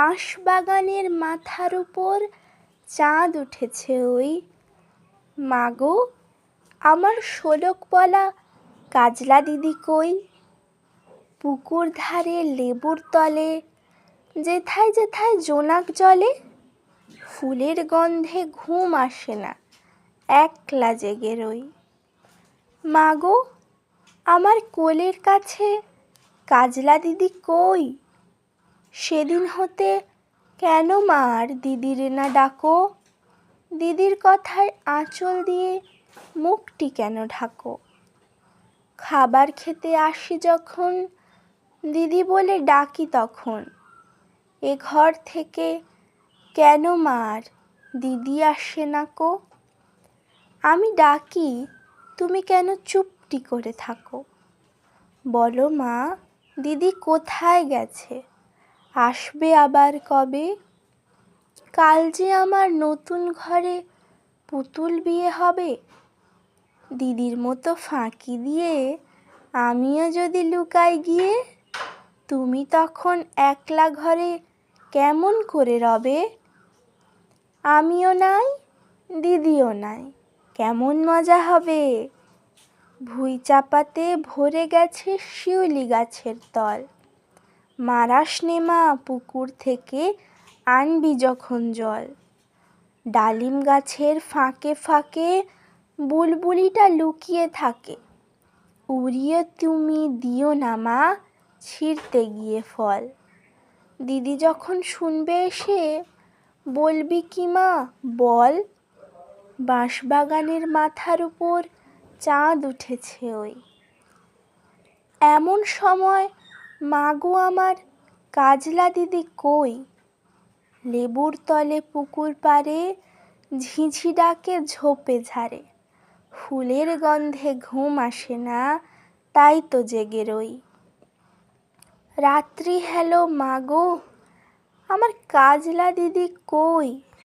বাঁশবাগানের মাথার উপর চাঁদ উঠেছে ওই। মাগো, আমার শোলক বলা কাজলা দিদি কই? পুকুর ধারে লেবুর তলে যেথায় যেথায় জোনাক জলে, ফুলের গন্ধে ঘুম আসে না, একলা জেগে রই। মাগো, আমার কোলের কাছে কাজলা দিদি কই? সেদিন হতে কেন মা আর দিদিরে না ডাকো? দিদির কথায় আঁচল দিয়ে মুখটি কেন ঢাকো? খাবার খেতে আসি যখন দিদি বলে ডাকি তখন, এ ঘর থেকে কেন মা আর দিদি আসে না কো? আমি ডাকি, তুমি কেন চুপটি করে থাকো? বলো মা, দিদি কোথায় গেছে, আসবে আবার কবে? কাল যে আমার নতুন ঘরে পুতুল বিয়ে হবে, দিদির মতো ফাঁকি দিয়ে আমিও যদি লুকাই গিয়ে, তুমি তখন একলা ঘরে কেমন করে রবে? আমিও নাই, দিদিও নাই, কেমন মজা হবে। ভুঁই চাপাতে ভরে গেছে শিউলি গাছের তল, মারাস নে মা পুকুর থেকে আনবি যখন জল। ডালিম গাছের ফাঁকে ফাঁকে বুলবুলিটা লুকিয়ে থাকে, উড়িয়ে তুমি দিও না মা ছিঁড়তে গিয়ে ফল। দিদি যখন শুনবে এসে বলবি কি মা বল? বাঁশবাগানের মাথার উপর চাঁদ উঠেছে ওই। এমন সময় মাগো, আমার কাজলা দিদি কই? লেবুর তলে পুকুর পাড়ে ঝিঝি ডাকে ঝোপে ঝাড়ে, ফুলের গন্ধে ঘুম আসে না, তাই তো জেগে রই। রাত্রি হেলো মাগো, আমার কাজলা দিদি কই?